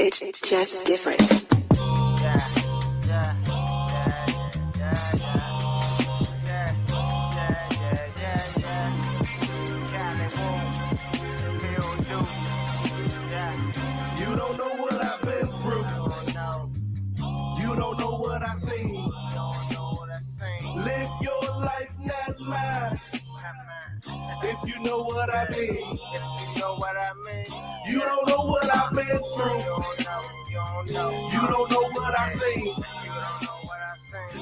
It's just different. You don't know what I've been through. You don't know what I seen. Live your life, not mine. If you know what I mean. You don't know what I've been through. You don't know what I seen.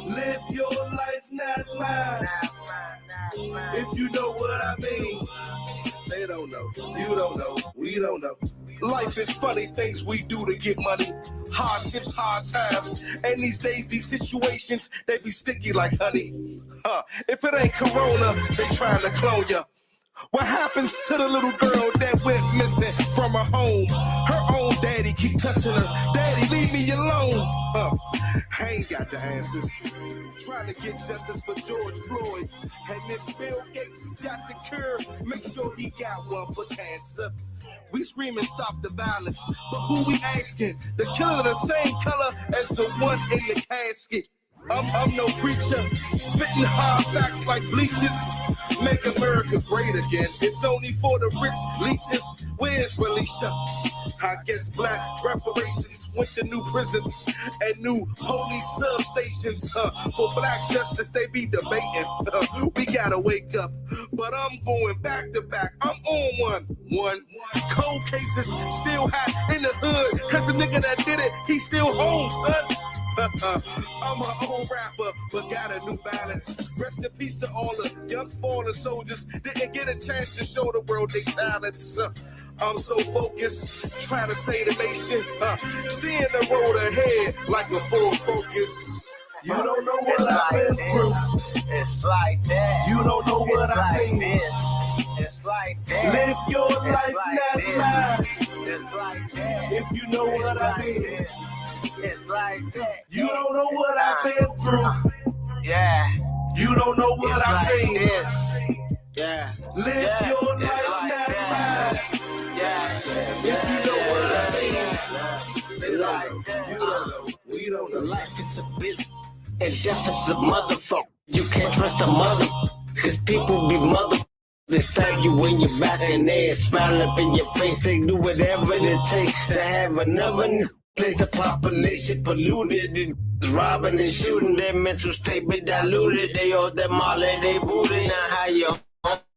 Live your life, not mine. If you know what I mean. They don't know. You don't know. We don't know. Life is funny things we do to get money. Hardships, hard times. And these days, these situations, they be sticky like honey. If it ain't Corona, they trying to clone ya. What happens to the little girl that went missing from her home? Her own daddy keep touching her. Daddy, leave me alone. I ain't got the answers. Trying to get justice for George Floyd. And if Bill Gates got the cure, make sure he got one for cancer. We screaming stop the violence, but who we asking? The killer the same color as the one in the casket. I'm no preacher, spitting hard facts like bleachers. Make America great again. It's only for the rich leeches. Where's Felicia? I guess black reparations went to new prisons and new police substations. For black justice, they be debating. We gotta wake up, but I'm going back to back. I'm on one. Cold cases still hot in the hood, cause the nigga that did it, he still home, son. I'm my own rapper, but got a new balance. Rest in peace to all the young fallen soldiers. Didn't get a chance to show the world their talents. I'm so focused, trying to save the nation. Seeing the road ahead like a Ford Focus. You don't know what I've been through. It's like that. You don't know what I seen. It's like that. Live your life, not mine. It's like that. If you know what I mean. It's like that. You don't know what I've been through. Yeah. You don't know what I seen. Yeah. Live your life, not mine. Yeah. If you know what I mean. They don't know. You don't know. We don't know. Life is a bitch and death is a motherfucker. You can't trust a mother, cause people be motherfuckers. They stab you in your back and they smile up in your face. They do whatever it takes to have another place. The population polluted, and robbing and shooting. Their mental state be diluted. They all them all and they booted. Now how you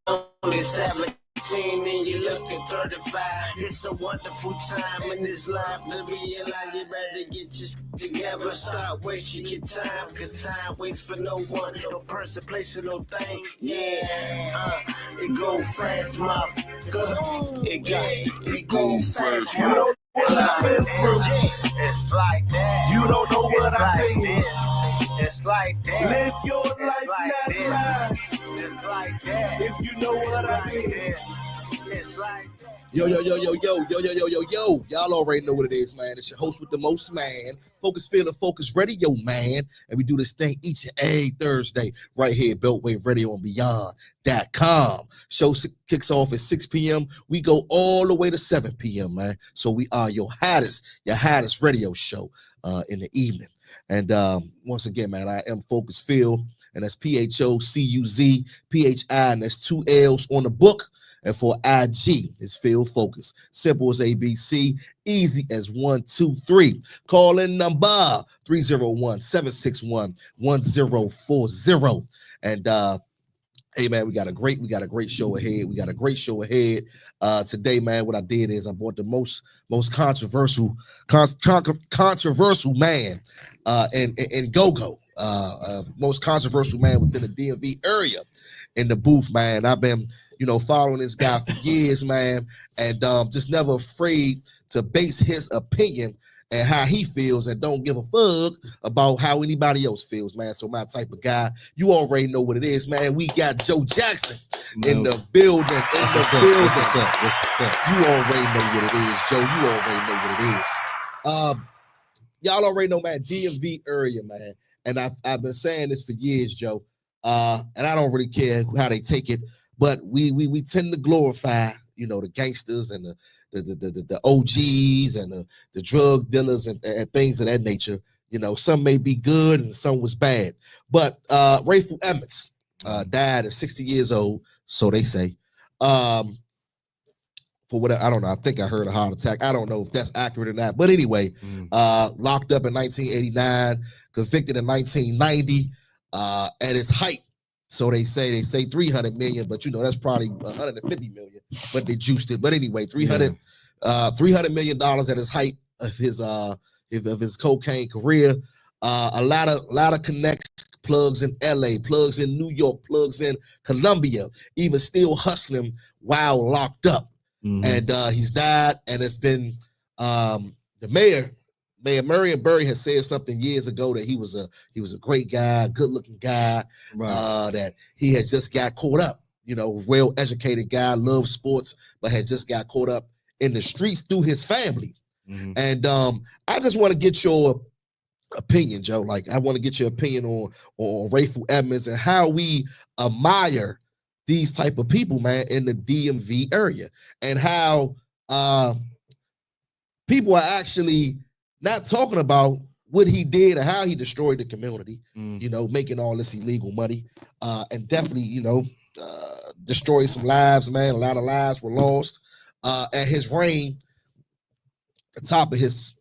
only 17 and you looking 35. It's a wonderful time in this life to be alive. You better get your shit together. Stop wasting your time, cause time waits for no one. No person, place, or no thing. Yeah, it go fast, motherfucker. It go fast. You don't know what I've been through. It's like that. You don't know what I seen. It's like that. Live your life, not mine. It's like that. If you know what I mean. It's like that. Yo. Y'all already know what it is, man. It's your host with the most, man. Focus Field and Focus Radio, man. And we do this thing each and every Thursday right here at Beltway Radio and Beyond.com. Show kicks off at 6 p.m. We go all the way to 7 p.m., man. So we are your hottest radio show in the evening. And once again, man, I am Focus Field, and that's PHOCUZ, PHI, and that's 2 L's on the book. And for IG, it's Field Focus. Simple as ABC, easy as 1, 2, 3. Call in number 301-761-1040. And hey man, we got a great show ahead. Today, man. What I did is I brought the most controversial man in go-go, most controversial man within the DMV area in the booth, man. I've been following this guy for years, man, and just never afraid to base his opinion and how he feels and don't give a fuck about how anybody else feels, man. So my type of guy, you already know what it is, man. We got Joe Jackson in the building. What's up? You already know what it is, Joe. You already know what it is. Y'all already know, man, DMV area, man. And I've been saying this for years, Joe. And I don't really care how they take it. But we tend to glorify, the gangsters and the OGs and the drug dealers and things of that nature. You know, some may be good and some was bad. But Rayful Emmons died at 60 years old, so they say. For whatever, I don't know. I think I heard a heart attack. I don't know if that's accurate or not. But anyway, locked up in 1989, convicted in 1990 at its height. So they say 300 million, but you know that's probably 150 million. But they juiced it. But anyway, $300 million at his height of his cocaine career. A lot of connects, plugs in LA, plugs in New York, plugs in Colombia, even still hustling while locked up. And he's died, and it's been the Mayor Marion Barry has said something years ago that he was a great guy, good looking guy, that he had just got caught up, you know, well educated guy, loved sports, but had just got caught up in the streets through his family. And I just want to get your opinion, Joe. Like, I want to get your opinion on Rayful Edmonds and how we admire these type of people, man, in the DMV area, and how people are actually not talking about what he did or how he destroyed the community, you know, making all this illegal money, and definitely, you know, destroyed some lives, man. A lot of lives were lost at his reign, the top of his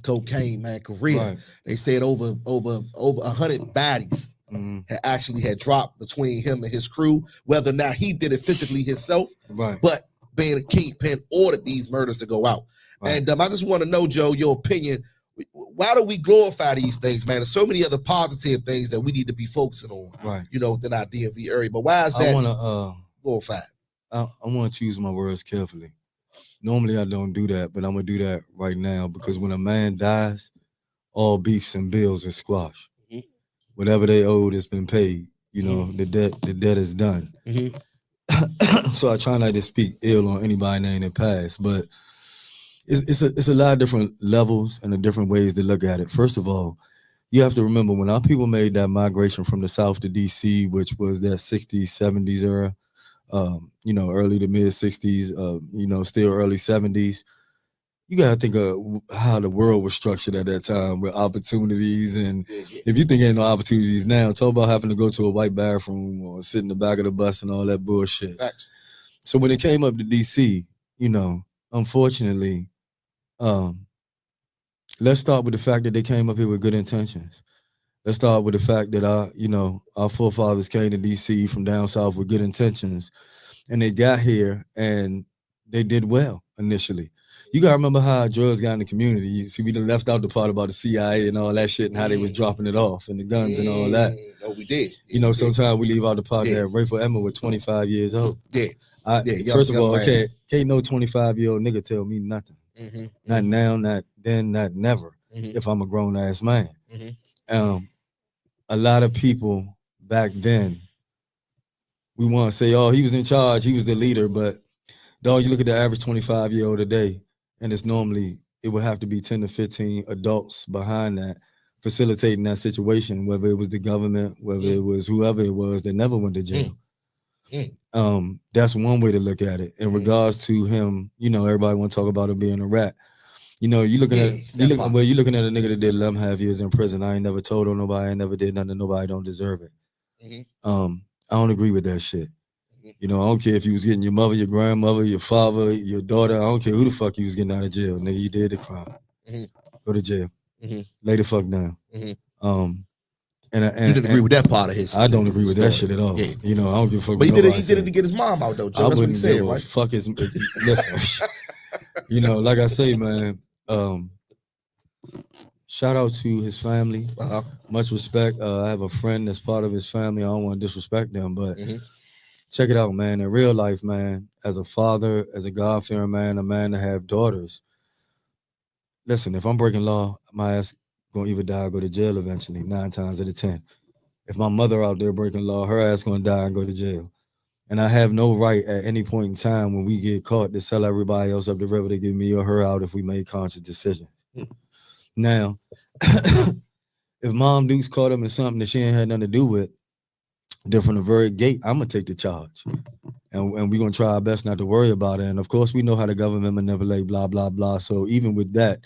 cocaine, man, career. They said over 100 bodies had dropped between him and his crew, whether or not he did it physically himself, but being a kingpin ordered these murders to go out. And I just want to know, Joe, your opinion. Why do we glorify these things, man? There's so many other positive things that we need to be focusing on, you know, within our DMV area. But why is that glorified? I want to choose my words carefully. Normally, I don't do that, but I'm going to do that right now, because when a man dies, all beefs and bills are squashed. Whatever they owed has been paid. You know, the debt is done. So I try not to speak ill on anybody name that passed, but it's a lot of different levels and the different ways to look at it. First of all, you have to remember when our people made that migration from the South to DC, which was that 60s, 70s era, you know, early to mid 60s, you know, still early 70s. You got to think of how the world was structured at that time with opportunities. And if you think ain't no opportunities now, talk about having to go to a white bathroom or sit in the back of the bus and all that bullshit. So when it came up to DC, you know, unfortunately, let's start with the fact that they came up here with good intentions. Let's start with the fact that our forefathers came to DC from down south with good intentions, and they got here and they did well initially. You gotta remember how drugs got in the community. You see, we done left out the part about the CIA and all that shit and how they was dropping it off and the guns and all that. Oh, we did. You know, sometimes we leave out the part that Rayful Edmonds was 25 years old. First of all, can't no 25-year-old nigga tell me nothing. Not now, not then, not never. If I'm a grown ass man. A lot of people back then, we want to say, oh, he was in charge, he was the leader, but dog, you look at the average 25-year-old today, and it's normally, it would have to be 10 to 15 adults behind that, facilitating that situation, whether it was the government, whether it was whoever it was that never went to jail. That's one way to look at it. In regards to him, you know, everybody want to talk about him being a rat. You know, you looking at a nigga that did 11.5 years in prison. I ain't never told on nobody, I ain't never did nothing to nobody, don't deserve it. I don't agree with that shit. You know, I don't care if you was getting your mother, your grandmother, your father, your daughter. I don't care who the fuck you was getting out of jail. Nigga, you did the crime. Go to jail. Lay the fuck down. And you didn't agree with that part of his. I don't agree with that shit at all. You know, I don't give a fuck. But he did it to get his mom out though, Joe. That's what he said, right? Fuck his. Listen, you know, like I say, man. Shout out to his family. Much respect. I have a friend that's part of his family. I don't want to disrespect them, but check it out, man. In real life, man, as a father, as a God-fearing man, a man that have daughters. Listen, if I'm breaking law, my ass gonna either die or go to jail eventually, 9 times out of 10. If my mother out there breaking law, her ass gonna die and go to jail. And I have no right at any point in time when we get caught to sell everybody else up the river to get me or her out if we made conscious decisions. Now, if Mom Duke's caught up in something that she ain't had nothing to do with, Then from the very gate, I'm gonna take the charge, and we're gonna try our best not to worry about it. And of course, we know how the government manipulate, blah blah blah. So even with that,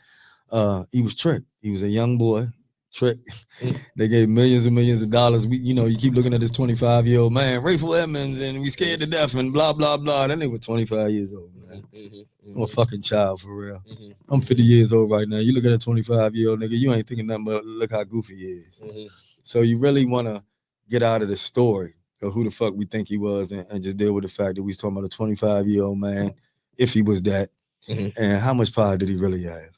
he was tricked. He was a young boy, tricked. They gave millions and millions of dollars. You keep looking at this 25-year-old man, Rayful Edmonds, and we scared to death, and blah blah blah. That nigga was 25 years old, man. I'm a fucking child for real. I'm 50 years old right now. You look at a 25-year-old nigga, you ain't thinking nothing but look how goofy he is. So you really want to get out of the story of who the fuck we think he was, and just deal with the fact that we was talking about a 25-year-old man, if he was that, and how much power did he really have?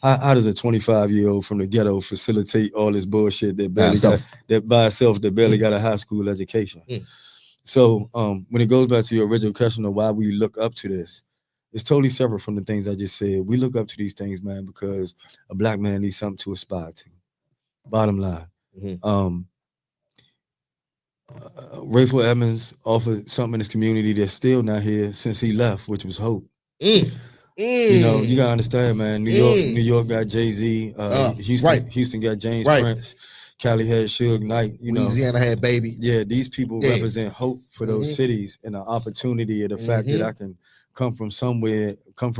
How does a 25-year-old from the ghetto facilitate all this bullshit that barely that barely got a high school education? So when it goes back to your original question of why we look up to this, it's totally separate from the things I just said. We look up to these things, man, because a black man needs something to aspire to. Bottom line. Rayful Edmonds offered something in his community that's still not here since he left, which was hope. You gotta understand, man. New York got Jay-Z. Houston got James Prince. Cali had Suge Knight. Louisiana had Baby. Yeah, these people represent hope for those cities and the opportunity of the fact that I can come from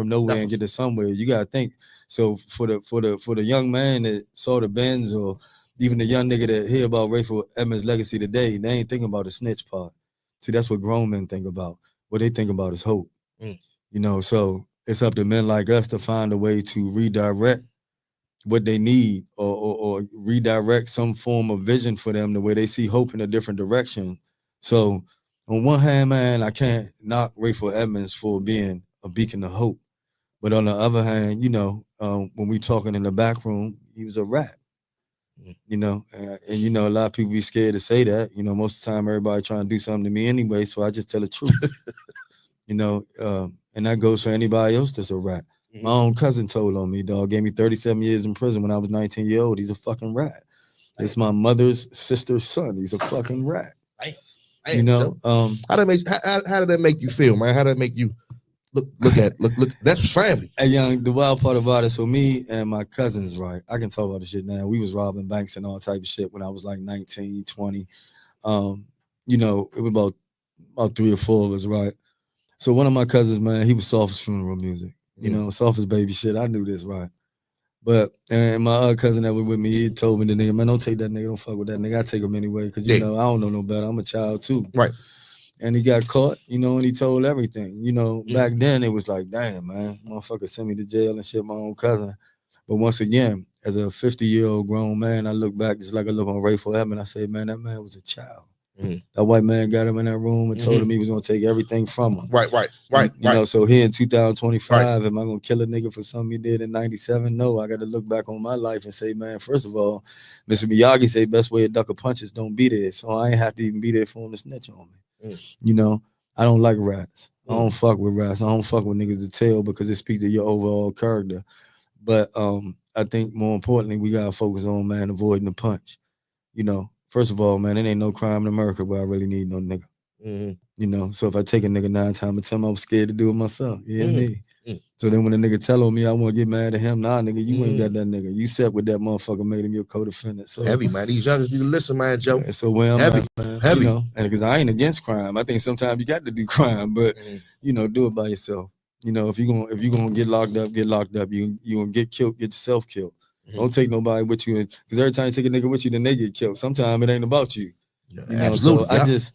nowhere and get to somewhere. You gotta think. So for the young man that saw the Benz, or even the young nigga that hear about Rayful Edmonds' legacy today, they ain't thinking about the snitch part. See, that's what grown men think about. What they think about is hope. So it's up to men like us to find a way to redirect what they need, or redirect some form of vision for them, the way they see hope in a different direction. So on one hand, man, I can't knock Rayful Edmonds for being a beacon of hope. But on the other hand, when we talking in the back room, he was a rat. And a lot of people be scared to say that. Most of the time everybody trying to do something to me anyway, so I just tell the truth. And that goes for anybody else that's a rat. My own cousin told on me, dog, gave me 37 years in prison when I was 19 years old. He's a fucking rat. It's my mother's sister's son. He's a fucking rat. How did that make you feel, man? How did that make you look? That's family. Hey, young, the wild part about it, so me and my cousins, right? I can talk about the shit now. We was robbing banks and all type of shit when I was like 19, 20. It was about 3 or 4 of us, right? So one of my cousins, man, he was soft as funeral music. Soft as baby shit. I knew this, right? And my other cousin that was with me, he told me the nigga, man, don't take that nigga, don't fuck with that nigga. I take him anyway, because I don't know no better. I'm a child too. Right. And he got caught, and he told everything. Back then it was like, damn, man, motherfucker sent me to jail and shit, my own cousin. But once again, as a 50-year-old grown man, I look back just like I look on Rayful Edmonds. I say, man, that man was a child. That white man got him in that room and told him he was gonna take everything from him. Right. So here in 2025, am I gonna kill a nigga for something he did in 97? No, I gotta look back on my life and say, man, first of all, Mr. Miyagi say best way to duck a punch is don't be there. So I ain't have to even be there for him to snitch on me. I don't like rats. I don't fuck with rats. I don't fuck with niggas to tell, because it speaks to your overall character. But I think more importantly, we gotta focus on, man, avoiding the punch. First of all, man, it ain't no crime in America where I really need no nigga. So if I take a nigga 9 times out of 10, I'm scared to do it myself. Me. So then when a nigga tell on me, I want to get mad at him. Nah, nigga, you ain't got that nigga. You sat with that motherfucker, made him your co-defendant. So heavy, man. These youngsters need to listen, man, Joe. So where I'm heavy, at, man, heavy. And because I ain't against crime. I think sometimes you got to do crime, but do it by yourself. If you're gonna get locked up, get locked up. You gonna get killed, get yourself killed. Don't take nobody with you, because every time you take a nigga with you, then they get killed. Sometimes it ain't about you. Absolutely. So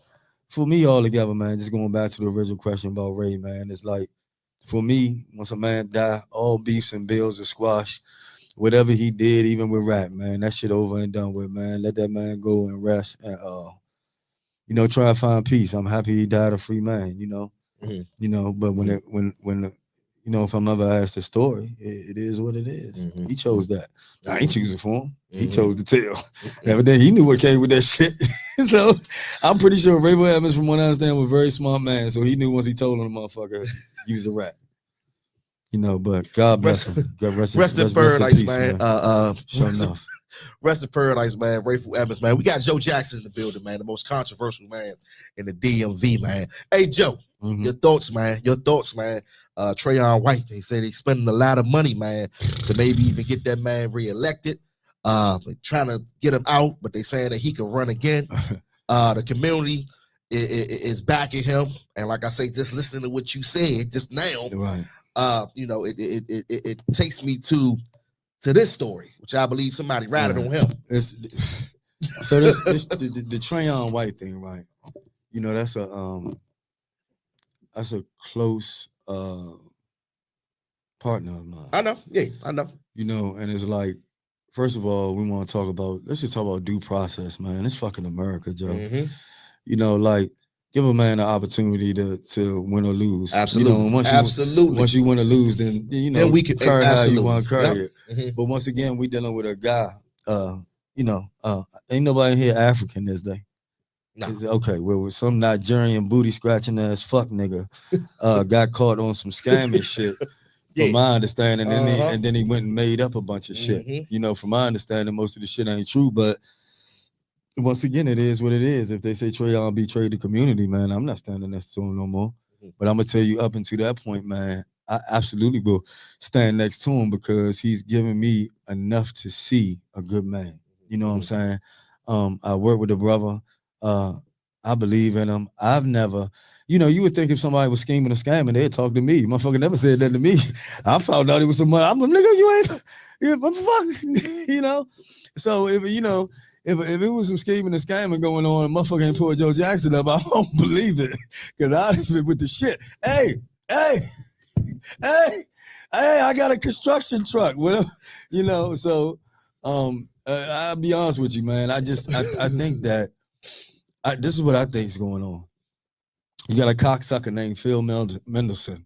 for me, all together, man, just going back to the original question about Ray, man, it's like, for me, once a man die, all beefs and bills are squashed. Whatever he did, even with rap, man, that shit over and done with, man. Let that man go and rest and try to find peace. I'm happy he died a free man, but when if I'm ever asked the story, it is what it is. He chose that. I ain't choosing for him. He chose to tell. Evidently, he knew what came with that shit. So I'm pretty sure Rayful Edmonds, from what I understand, was a very smart man. So he knew once he told on the motherfucker, he was a rat. But God bless him. Rest in paradise, man. Sure enough. Rest in paradise, man. Rayful Edmonds, man. We got Joe Jackson in the building, man. The most controversial man in the DMV, man. Hey, Joe, your thoughts, man. Trayon White, they say they spending a lot of money, man, to maybe even get that man reelected. Trying to get him out, but they saying that he can run again. The community is backing him, and like I say, just listening to what you said just now, Right. It takes me to this story, which I believe somebody ratted on him. So this the Trayon White thing, right? You know, that's a close partner of mine. I know, yeah, I know. You know, and it's like, first of all, we want to talk about, let's just talk about due process, man. It's fucking America, Joe. Mm-hmm. You know, like, give a man an opportunity to win or lose. Absolutely. You know, and once you win or lose, then you know, then we can carry how you want to carry it. Mm-hmm. But once again, we dealing with a guy. You know, ain't nobody here African this day. No. Okay, well, with some Nigerian booty scratching ass fuck nigga got caught on some scamming shit. From my understanding, and then he went and made up a bunch of shit. You know, from my understanding, most of the shit ain't true. But once again, it is what it is. If they say Trayon betrayed the community, man, I'm not standing next to him no more. But I'm gonna tell you, up until that point, man, I absolutely will stand next to him because he's given me enough to see a good man. You know what I'm saying? I work with a brother. I believe in him. I've never, you know, you would think if somebody was scheming or scamming, they'd talk to me. Motherfucker never said that to me. I found out it was somebody. I'm a nigga, you ain't, what the fuck? You know? So if, you know, if it was some scheming and scamming going on, and motherfucker ain't pulled Joe Jackson up, I don't believe it. Because I'd been with the shit. Hey, I got a construction truck. Whatever, you know, so I'll be honest with you, man. I think that this is what I think is going on. You got a cocksucker named Phil Mendelson.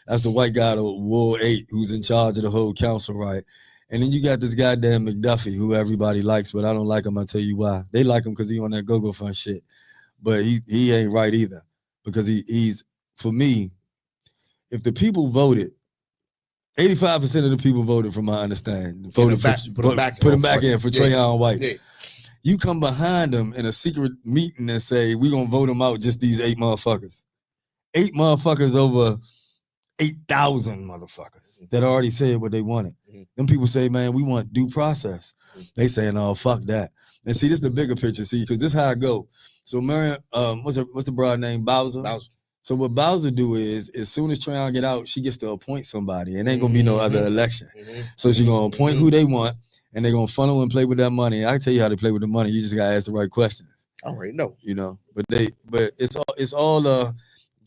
That's the white guy of Ward 8 who's in charge of the whole council, right? And then you got this goddamn McDuffie who everybody likes, but I don't like him. I'll tell you why. They like him because he on that go-go fund shit. But he ain't right either. Because he's, for me, if the people voted, 85% of the people voted, from my understanding, put him back in for Trayon White. Yeah. You come behind them in a secret meeting and say, we're going to vote them out, just these 8 motherfuckers. 8 motherfuckers over 8,000 motherfuckers that already said what they wanted. Them people say, man, we want due process. They saying, oh, fuck that. And see, this is the bigger picture, see, because this is how I go. So Marion, what's the broad name? Bowser? So what Bowser do is, as soon as Trayon get out, she gets to appoint somebody. It ain't going to be no other election. So she going to appoint who they want. And they're gonna funnel and play with that money. I can tell you how to play with the money. You just gotta ask the right questions. I already know. You know, but it's all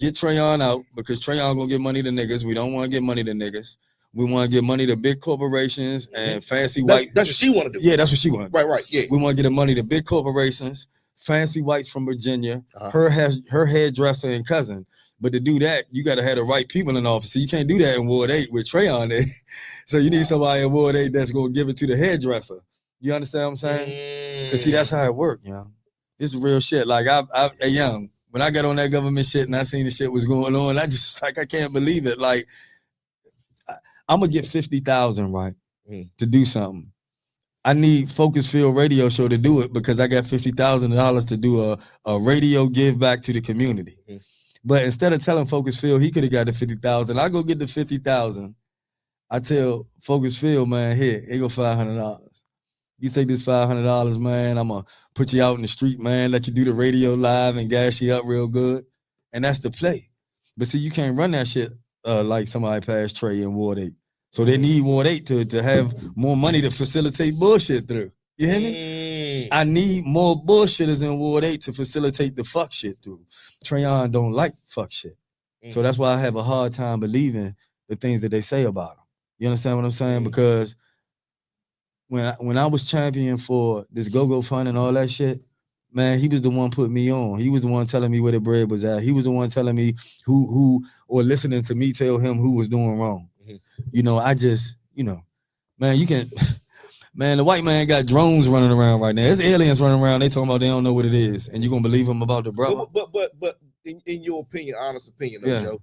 get Trayon out because Trayon gonna get money to niggas. We don't want to get money to niggas. We want to get money to big corporations and fancy white. That's what she want to do. Yeah, that's what she want. Right. Yeah. We want to get the money to big corporations, fancy whites from Virginia, her hairdresser and cousin. But to do that, you got to have the right people in office. So you can't do that in Ward 8 with Trayon there. So you need somebody in Ward 8 that's going to give it to the hairdresser. You understand what I'm saying? Because see, that's how it works, you know. It's real shit. Like, young, when I got on that government shit and I seen the shit was going on, I just, like, I can't believe it. Like, I'm going to get $50,000, right, to do something. I need Phocuz Field radio show to do it because I got $50,000 to do a radio give back to the community. But instead of telling Phocuz Field he could have got the $50,000, I go get the $50,000. I tell Phocuz Field, man, here go $500. You take this $500, man. I'm gonna put you out in the street, man. Let you do the radio live and gas you up real good, and that's the play. But see, you can't run that shit like somebody passed Trey in Ward 8. So they need Ward 8 to have more money to facilitate bullshit through. You hear me? I need more bullshitters in Ward 8 to facilitate the fuck shit through. Trayon don't like fuck shit. So that's why I have a hard time believing the things that they say about him. You understand what I'm saying? Because when I was champion for this go-go fund and all that shit, man, he was the one putting me on. He was the one telling me where the bread was at. He was the one telling me who or listening to me tell him who was doing wrong. You know, I just, you know, man, you can... Man, the white man got drones running around right now. There's aliens running around. They talking about they don't know what it is, and you gonna believe them about the brother? But in your opinion, honest opinion, though, Joe,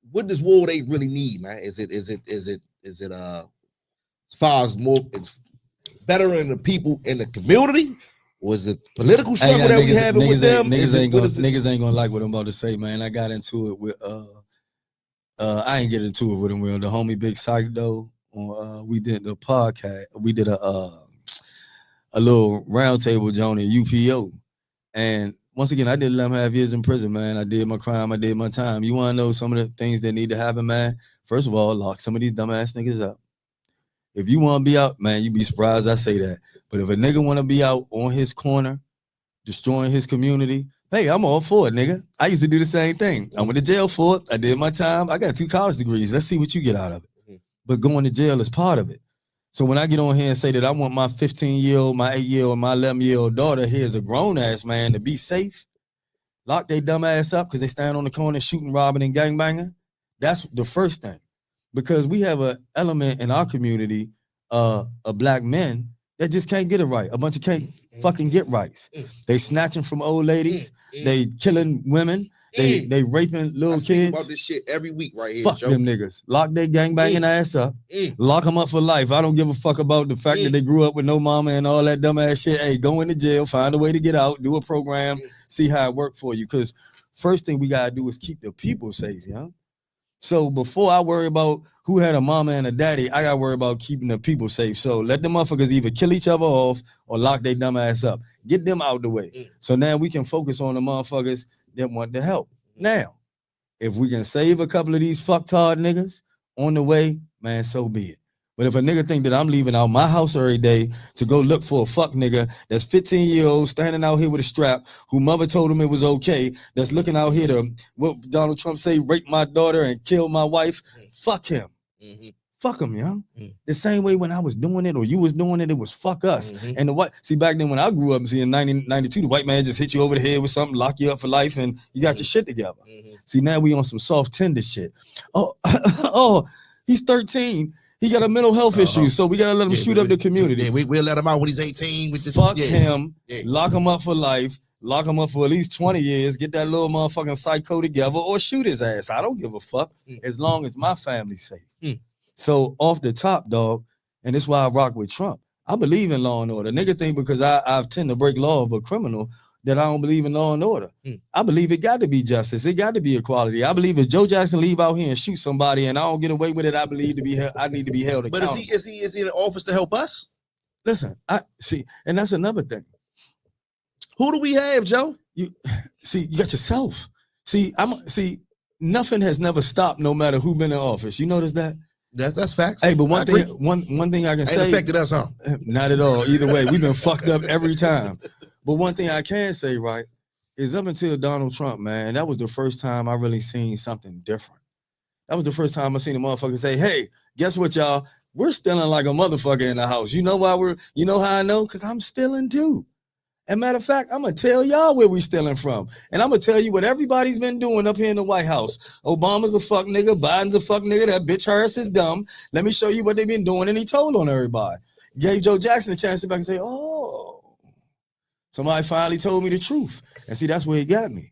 what does Ward 8 really need, man? Is it as far as more it's better in the people in the community, or is it political struggle that we having with them? Niggas ain't gonna like what I'm about to say, man. I got into it with I ain't get into it with him. With the homie Big Psych though. We did the podcast. We did a little roundtable joint at UPO, And once again, I did 11.5 years in prison, man. I did my crime. I did my time. You want to know some of the things that need to happen, man? First of all, lock some of these dumbass niggas up. If you want to be out, man, you be surprised I say that. But if a nigga want to be out on his corner, destroying his community, hey, I'm all for it, nigga. I used to do the same thing. I went to jail for it. I did my time. I got 2 college degrees. Let's see what you get out of it. But going to jail is part of it. So when I get on here and say that I want my 15-year-old, my 8-year-old, my 11-year-old daughter here as a grown-ass man to be safe, lock their dumb ass up because they stand on the corner shooting, robbing, and gangbanging, that's the first thing. Because we have an element in our community of black men that just can't get it right. A bunch of can't fucking get rights. They snatching from old ladies. They killing women. They raping little kids. About this shit every week right here. Fuck Joe. them niggas. Lock their gangbanging ass up. Lock them up for life. I don't give a fuck about the fact that they grew up with no mama and all that dumb ass shit. Hey, go into jail, find a way to get out, do a program, see how it worked for you. Because first thing we gotta do is keep the people safe, young. So before I worry about who had a mama and a daddy, I gotta worry about keeping the people safe. So let the motherfuckers either kill each other off or lock their dumb ass up. Get them out the way. So now we can focus on the motherfuckers that want the help. Now, if we can save a couple of these fucktard niggas on the way, man, so be it. But if a nigga think that I'm leaving out my house every day to go look for a fuck nigga that's 15-year-old standing out here with a strap, who mother told him it was okay, that's looking out here to, what Donald Trump say, rape my daughter and kill my wife, fuck him. Fuck him, young. The same way when I was doing it or you was doing it, it was fuck us. And the white, see, back then when I grew up, see, in 1992, the white man just hit you over the head with something, lock you up for life, and you got your shit together. See, now we on some soft, tender shit. Oh, he's 13. He got a mental health issue, so we gotta let him shoot up the community. Yeah, we'll let him out when he's 18. With this, fuck him. Lock him up for life. Lock him up for at least 20 years. Get that little motherfucking psycho together or shoot his ass. I don't give a fuck as long as my family's safe. So off the top, dog, and this is why I rock with Trump. I believe in law and order. Nigga think because I tend to break law of a criminal that I don't believe in law and order. I believe it got to be justice. It got to be equality. I believe if Joe Jackson leave out here and shoot somebody and I don't get away with it, I believe to be I need to be held accountable. But is he in office to help us? Listen, I see, and that's another thing. Who do we have, Joe? You got yourself. See, nothing has never stopped, no matter who been in office. You notice that? That's facts. Hey, but one thing I can say ain't affected us, huh? Not at all. Either way, we've been fucked up every time. But one thing I can say, right, is up until Donald Trump, man, that was the first time I really seen something different. That was the first time I seen a motherfucker say, hey, guess what, y'all? We're stealing like a motherfucker in the house. You know why you know how I know? Because I'm stealing too. And matter of fact, I'm going to tell y'all where we stealing from. And I'm going to tell you what everybody's been doing up here in the White House. Obama's a fuck nigga. Biden's a fuck nigga. That bitch Harris is dumb. Let me show you what they've been doing. And he told on everybody. Gave Joe Jackson a chance to sit back and say, oh, somebody finally told me the truth. And see, that's where he got me.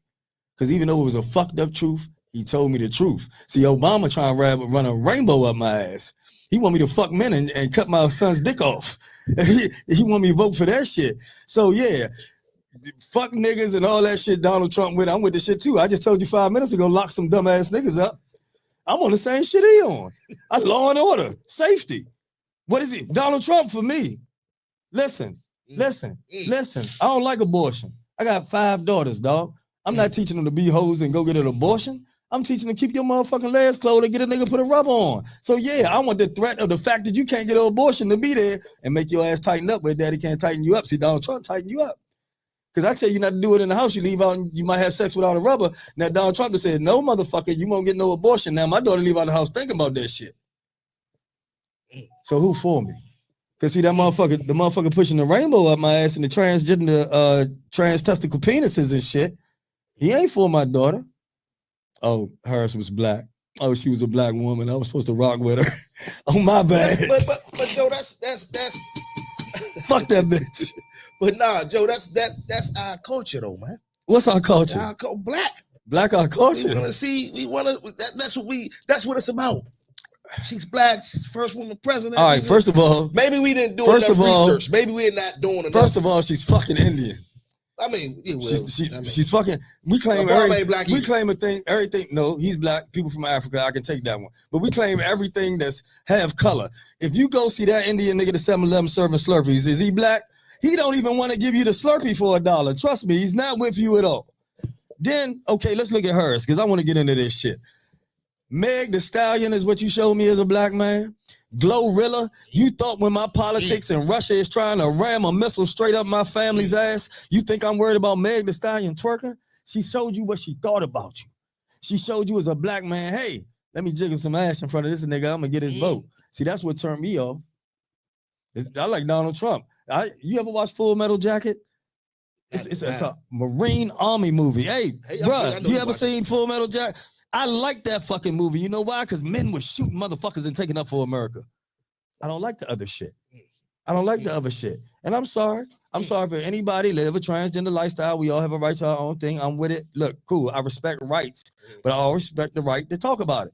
Because even though it was a fucked up truth, he told me the truth. See, Obama trying to run a rainbow up my ass. He want me to fuck men and cut my son's dick off. He want me to vote for that shit. So yeah, fuck niggas and all that shit Donald Trump with. I'm with the shit too. I just told you 5 minutes ago, lock some dumbass niggas up. I'm on the same shit he on. I law and order, safety. What is it? Donald Trump for me. Listen. I don't like abortion. I got 5 daughters, dog. I'm not teaching them to be hoes and go get an abortion. I'm teaching them to keep your motherfucking legs closed and get a nigga put a rubber on. So yeah, I want the threat of the fact that you can't get an abortion to be there and make your ass tighten up where daddy can't tighten you up. See, Donald Trump tighten you up. Because I tell you not to do it in the house, you leave out and you might have sex without a rubber. Now Donald Trump said, no motherfucker, you won't get no abortion. Now my daughter leave out the house thinking about that shit. So who for me? Because see, the motherfucker pushing the rainbow up my ass and the transgender trans testicle penises and shit. He ain't for my daughter. Oh, Harris was black. Oh, she was a black woman. I was supposed to rock with her. Oh, my bad. But Joe, that's fuck that bitch. But nah, Joe, that's our culture though, man. What's our culture? Black our culture. That's what it's about. She's black. She's the first woman president. All right, first of all, maybe we didn't do enough research. Maybe we're not doing enough. First of all, she's fucking Indian. I mean, she's fucking. We claim everything. No, he's black. People from Africa, I can take that one. But we claim everything that's have color. If you go see that Indian nigga at 7-Eleven serving Slurpees, is he black? He don't even want to give you the Slurpee for $1. Trust me, he's not with you at all. Then, okay, let's look at hers, because I want to get into this shit. Meg the Stallion is what you showed me as a black man. Glorilla, you thought when my politics in Russia is trying to ram a missile straight up my family's ass, you think I'm worried about Meg the Stallion twerking? She showed you what she thought about you. She showed you as a black man, hey, let me jiggle some ass in front of this nigga, I'm gonna get his vote. See, that's what turned me off. I like Donald Trump. You ever watch Full Metal Jacket? It's a Marine Army movie. Hey bro, you ever seen Full Metal Jacket? I like that fucking movie. You know why? Because men were shooting motherfuckers and taking up for America. I don't like the other shit. I don't like the other shit. And I'm sorry. I'm sorry for anybody live a transgender lifestyle. We all have a right to our own thing. I'm with it. Look, cool. I respect rights, but I always respect the right to talk about it.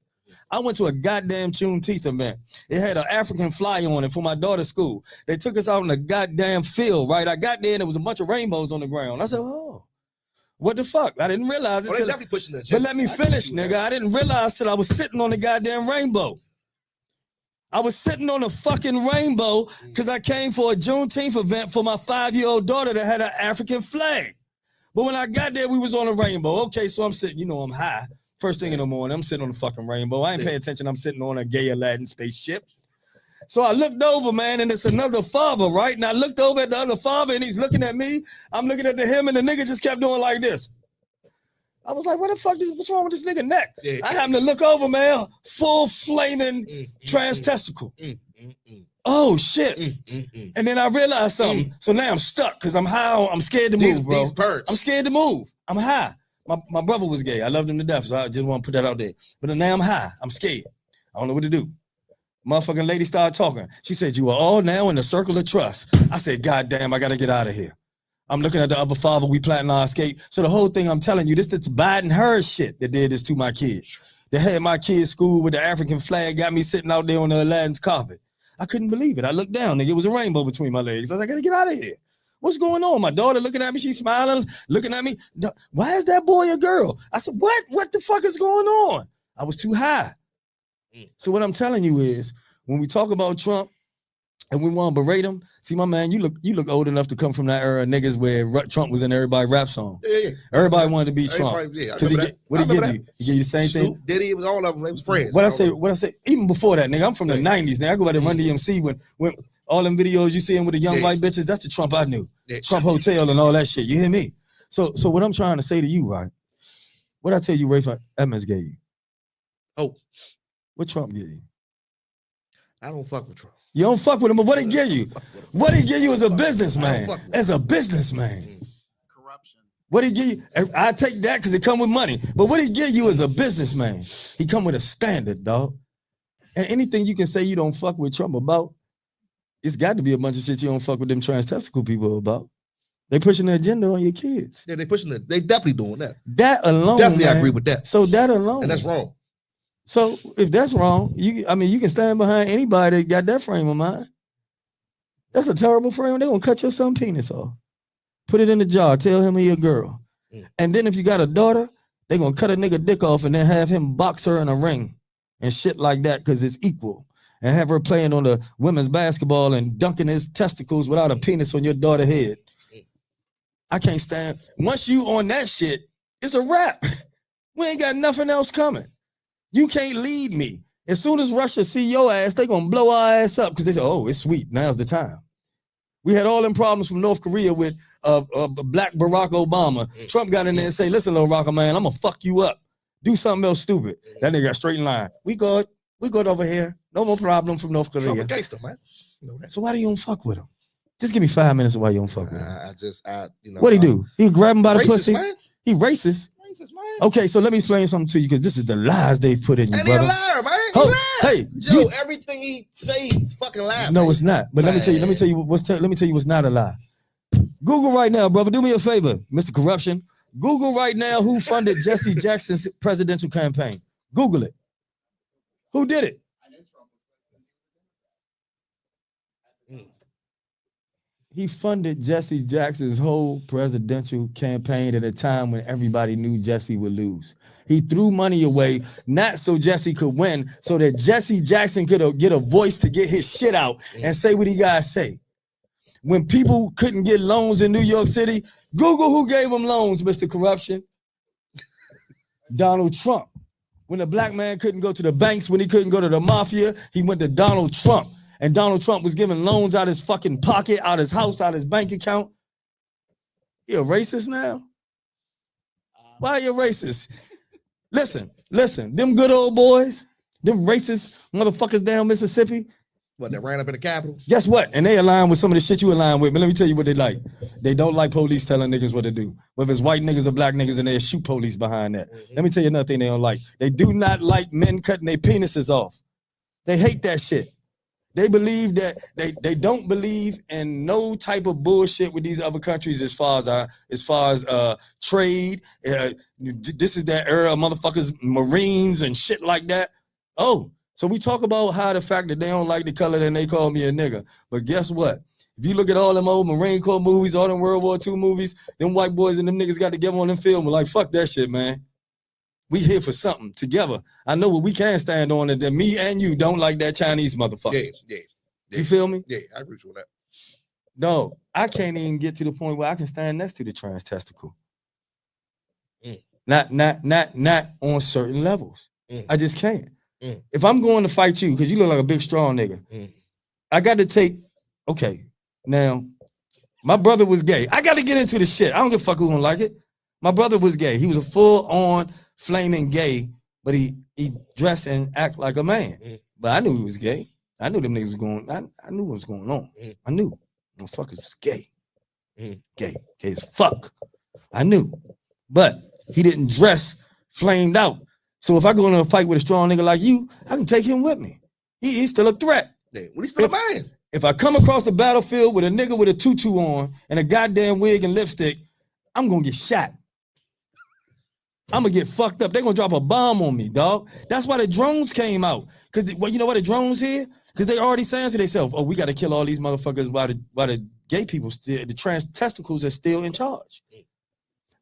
I went to a goddamn Juneteenth event. It had an African flag on it for my daughter's school. They took us out in the goddamn field, right? I got there and there was a bunch of rainbows on the ground. I said, oh. What the fuck? I didn't realize it. Definitely pushing the but let me finish, nigga. I didn't realize till I was sitting on the goddamn rainbow. I was sitting on a fucking rainbow because I came for a Juneteenth event for my 5-year-old daughter that had an African flag. But when I got there, we was on a rainbow. Okay, so I'm sitting, you know, I'm high. First thing in the morning, I'm sitting on the fucking rainbow. I ain't paying attention. I'm sitting on a gay Aladdin spaceship. So I looked over, man, and it's another father, right? And I looked over at the other father, and he's looking at me. I'm looking at him, and the nigga just kept doing like this. I was like, what the fuck? What's wrong with this nigga neck? Yeah. I happened to look over, man, full flaming trans testicle. Oh, shit. And then I realized something. So now I'm stuck because I'm high. I'm scared to move, bro. I'm scared to move. I'm high. My brother was gay. I loved him to death, so I just want to put that out there. But now I'm high. I'm scared. I don't know what to do. Motherfucking lady started talking. She said, you are all now in the circle of trust. I said, God damn, I got to get out of here. I'm looking at the other father. We plotting our escape. So the whole thing I'm telling you, this is Biden Harris shit that did this to my kids. They had my kids' school with the African flag, got me sitting out there on the Aladdin's carpet. I couldn't believe it. I looked down, nigga. It was a rainbow between my legs. I was like, I got to get out of here. What's going on? My daughter looking at me. She's smiling, looking at me. Why is that boy a girl? I said, what? What the fuck is going on? I was too high. So what I'm telling you is, when we talk about Trump and we want to berate him, see, my man, you look old enough to come from that era of niggas where Trump was in everybody's rap song. Yeah. Everybody wanted to be Trump. Because what he give you? He gave you the same thing? Diddy, was all of them. They was friends. What I say, even before that, nigga, I'm from the 90s. Now I go back to Run DMC when all them videos you seeing with the young white bitches, that's the Trump I knew. Trump Hotel and all that shit. You hear me? So what I'm trying to say to you, right? What I tell you, Ray Evans gave you? Oh. What Trump gave you? I don't fuck with Trump. You don't fuck with him, but what he give you? What he give you as a businessman? As a businessman. Corruption. What he give you? I take that because it come with money. But what he give you as a businessman? He come with a standard, dog. And anything you can say you don't fuck with Trump about, it's got to be a bunch of shit you don't fuck with them trans testicle people about. They pushing the agenda on your kids. Yeah, they pushing it. They definitely doing that. That alone, definitely man, I agree with that. So that alone, and that's wrong. So if that's wrong, you can stand behind anybody that got that frame of mind. That's a terrible frame. They're gonna cut your son's penis off, put it in the jar, tell him he a girl. And then if you got a daughter, they're gonna cut a nigga dick off and then have him box her in a ring and shit like that because it's equal. And have her playing on the women's basketball and dunking his testicles without a penis on your daughter's head. I can't stand. Once you on that shit, it's a wrap. We ain't got nothing else coming. You can't lead me. As soon as Russia see your ass, they gonna blow our ass up because they say, oh, it's sweet. Now's the time. We had all them problems from North Korea with Black Barack Obama. Trump got in there and say, listen, little rocker man, I'm gonna fuck you up. Do something else stupid. That nigga got straight in line. We good over here. No more problem from North Korea. Trump a gangster, man. You know that. So why do you don't fuck with him? Just give me 5 minutes of why you don't fuck with him. What he do? He grab him by the pussy. Man. He racist. Man. Okay, so let me explain something to you because this is the lies they've put in you, and brother. He a liar, man. Hey, Joe, everything he say is fucking lie. No, man. It's not. But let me tell you what's not a lie. Google right now, brother. Do me a favor, Mr. Corruption. Google right now who funded Jesse Jackson's presidential campaign. Google it. Who did it? He funded Jesse Jackson's whole presidential campaign at a time when everybody knew Jesse would lose. He threw money away, not so Jesse could win, so that Jesse Jackson could get a voice to get his shit out and say what he gotta say. when people couldn't get loans in New York City, Google who gave them loans, Mr. Corruption. Donald Trump. When a black man couldn't go to the banks, when he couldn't go to the mafia, he went to Donald Trump. And Donald Trump was giving loans out his fucking pocket, out his house, out his bank account. You a racist now? Why are you racist? Listen, them good old boys, them racist motherfuckers down Mississippi. What, that ran up in the Capitol? Guess what? And they align with some of the shit you align with. But let me tell you what they like. They don't like police telling niggas what to do. Whether it's white niggas or black niggas, and they'll shoot police behind that. Let me tell you another thing they don't like. They do not like men cutting their penises off. They hate that shit. They believe that they don't believe in no type of bullshit with these other countries as far as trade. This is that era of motherfuckers, Marines and shit like that. Oh, so we talk about how the fact that they don't like the color, then they call me a nigga. But guess what? If you look at all them old Marine Corps movies, all them World War II movies, them white boys and them niggas got together on them film. We're like, fuck that shit, man. We here for something together. I know what we can stand on, and then me and you don't like that Chinese motherfucker. Yeah. You feel me? Yeah, I agree with that. No, I can't even get to the point where I can stand next to the trans testicle. Not on certain levels. I just can't. If I'm going to fight you, because you look like a big, strong nigga, I got to take, okay, now, my brother was gay. I got to get into the shit. I don't give a fuck who don't like it. My brother was gay. He was a full-on flaming gay, but he dressed and act like a man. But I knew he was gay. I knew them niggas was going, I knew what was going on. I knew. Motherfuckers was gay. Gay as fuck. I knew. But he didn't dress flamed out. So if I go in a fight with a strong nigga like you, I can take him with me. He's still a threat. Yeah, well, he's still a man. If I come across the battlefield with a nigga with a tutu on and a goddamn wig and lipstick, I'm gonna get shot. I'm gonna get fucked up. They're gonna drop a bomb on me, dog. That's why the drones came out. Cause you know why the drones here? Cause they already saying to themselves, oh, we gotta kill all these motherfuckers while the gay people still, the trans testicles are still in charge.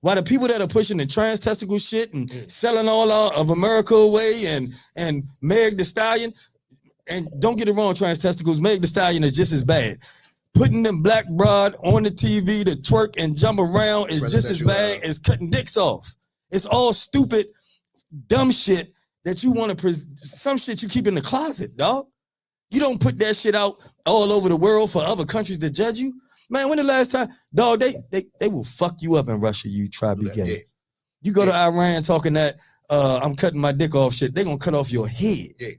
Why the people that are pushing the trans testicle shit and selling all of America away and Meg the Stallion, and don't get it wrong, trans testicles, Meg the Stallion is just as bad. Putting them black broad on the TV to twerk and jump around is just as bad as cutting dicks off. It's all stupid, dumb shit that you want to some shit you keep in the closet, dog. You don't put that shit out all over the world for other countries to judge you. Man, when the last time, dog, they will fuck you up in Russia, you try to be gay. Yeah. You go to Iran talking that I'm cutting my dick off shit, they're gonna cut off your head. Yeah,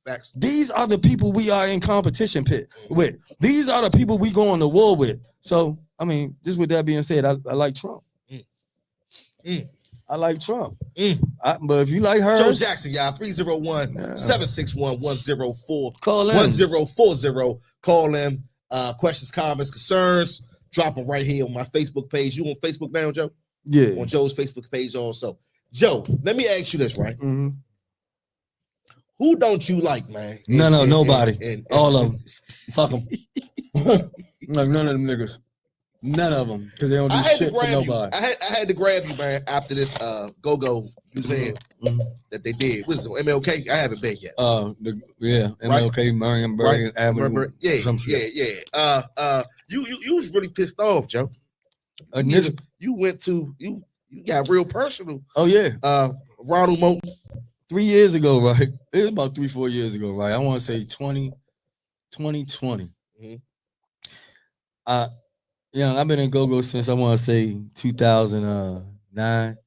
facts. These are the people we are in competition with. These are the people we go on the war with. So, I mean, just with that being said, I like Trump. I like Trump. But if you like her, Joe Jackson, y'all, 301-761-104. Call in. 1040. Call them. Questions, comments, concerns, drop them right here on my Facebook page. You on Facebook now, Joe? Yeah. On Joe's Facebook page also. Joe, let me ask you this, right? Who don't you like, man? Nobody. All of them. Fuck them. Like none of them niggas. None of them. Because they don't do shit for nobody. I had to grab you, man, after this go-go you said that they did. What is it, MLK? I haven't been yet. MLK, right? Marion Avenue. You was really pissed off, Joe. You went to you got real personal. Oh yeah. Ronald Moulton. 3 years ago, right? It was about 3-4 years ago, right? I want to say 2020. I've been in go-go since I want to say 2009.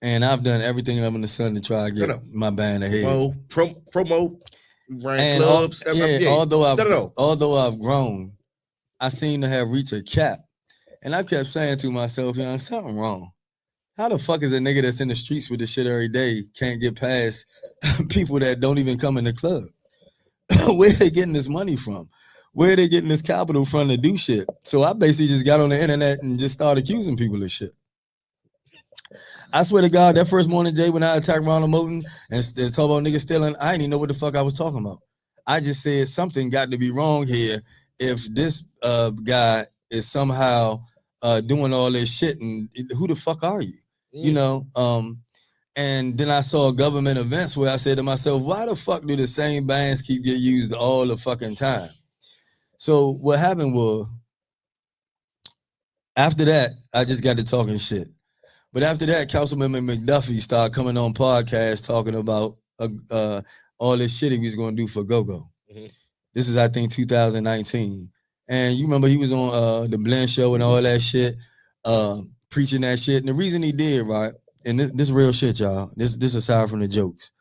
And I've done everything I'm in the sun to try to get my band ahead. Promo, ran clubs. Although I've grown, I seem to have reached a cap. And I kept saying to myself, something wrong. How the fuck is a nigga that's in the streets with this shit every day can't get past people that don't even come in the club? Where are they getting this money from? Where are they getting this capital from to do shit? So I basically just got on the internet and just started accusing people of shit. I swear to God, that first morning, Jay, when I attacked Ronald Moulton and talk about niggas stealing, I didn't even know what the fuck I was talking about. I just said something got to be wrong here if this guy is somehow doing all this shit, and who the fuck are you? And then I saw government events where I said to myself, why the fuck do the same bands keep getting used all the fucking time? So what happened was after that, I just got to talking shit. But after that, Councilman McDuffie started coming on podcasts talking about all this shit he was going to do for Go-Go. Mhm. This is, I think, 2019. And you remember he was on the Blend Show and all that shit, preaching that shit. And the reason he did, right, and this real shit, y'all, this aside from the jokes.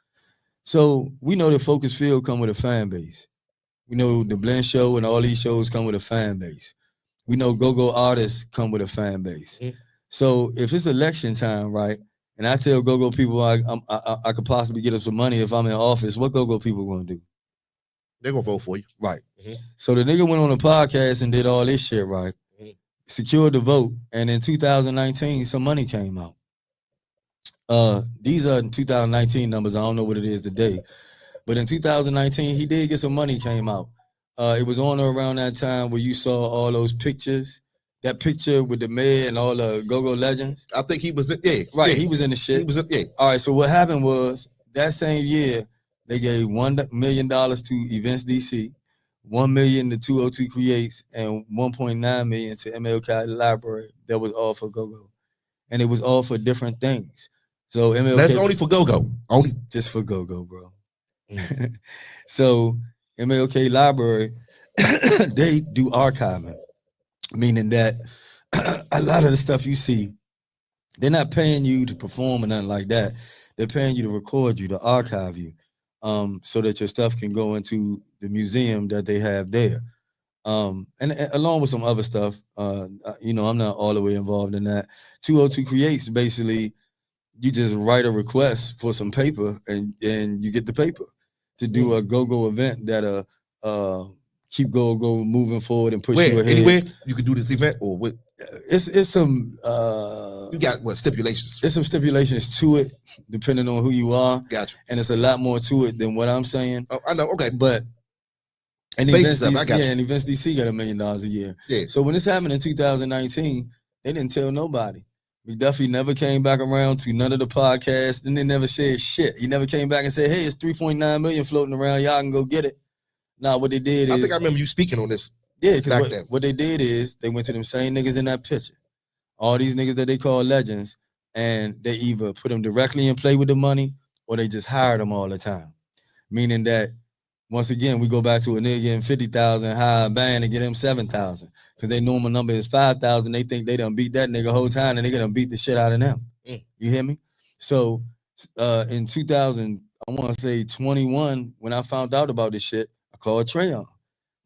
So we know that Focus Field come with a fan base. We know the Blend Show and all these shows come with a fan base. We know go-go artists come with a fan base. Mhm. So if it's election time, right, and I tell go-go people I could possibly get them some money if I'm in office, what go-go people gonna do? They're gonna vote for you. Right. Mhm. So the nigga went on a podcast and did all this shit, right? Mhm. Secured the vote, and in 2019, some money came out. These are 2019 numbers. I don't know what it is today. But in 2019, he did get some money came out. It was on or around that time where you saw all those pictures. That picture with the mayor and all the go-go legends. I think he was right. Yeah. He He was in the shit. was All right. So what happened was that same year they gave $1 million to Events DC, $1 million to 202 Creates, and $1.9 million to MLK Library. That was all for go-go, and it was all for different things. So MLK, that's only for go-go. Only just for go-go, bro. So MLK Library, they do archiving, meaning that a lot of the stuff you see, they're not paying you to perform or nothing like that. They're paying you to record you, to archive you, so that your stuff can go into the museum that they have there. And along with some other stuff, you know, I'm not all the way involved in that. 202 Creates basically, you just write a request for some paper and you get the paper to do a go-go event that keep go moving forward and push you ahead. Anywhere you can do this event or what? It's some You got what stipulations? there's some stipulations to it depending on who you are. Gotcha. And it's a lot more to it than what I'm saying. Oh, I know. Okay. But and Basis Events of it, I got you. and Events DC got $1 million a year. Yeah. So when this happened in 2019, they didn't tell nobody. McDuffie never came back around to none of the podcasts, and they never said shit. He never came back and said, "Hey, it's 3.9 million floating around. Y'all can go get it." Nah, what they did is I think I remember you speaking on this. yeah, back because then. what they did is they went to them same niggas in that picture, all these niggas that they call legends, and they either put them directly in play with the money or they just hired them all the time. Meaning that once again, we go back to a nigga getting 50,000, hire a band and get him 7,000. Because their normal number is 5,000. They think they done beat that nigga whole time and they gonna beat the shit out of them. You hear me? So in 2000, I want to say 21, when I found out about this shit, I called Trayon.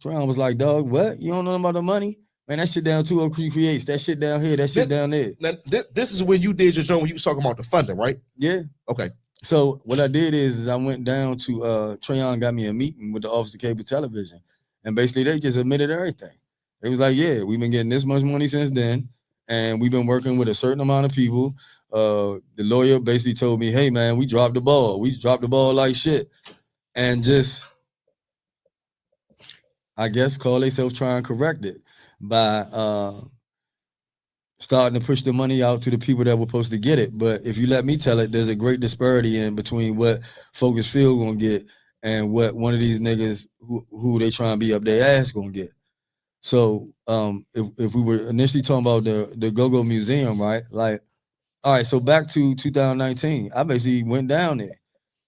Trayon was like, dog, what? You don't know about the money? Man, that shit down 203 Creates. That shit down here. That shit down there. Now, this is when you did your show when you was talking about the funding, right? Yeah. Okay. So what I did is I went down to Trayon got me a meeting with the Office of Cable Television, and basically they just admitted everything. It was like, yeah, we've been getting this much money since then, and we've been working with a certain amount of people. The lawyer basically told me, hey man, we dropped the ball. We dropped the ball like shit, and just I guess call themselves trying to correct it by starting to push the money out to the people that were supposed to get it. But if you let me tell it, there's a great disparity in between what Focus Field gonna get and what one of these niggas who they trying to be up their ass gonna get. So if we were initially talking about the Go-Go Museum, right? Like, all right, so back to 2019, I basically went down there.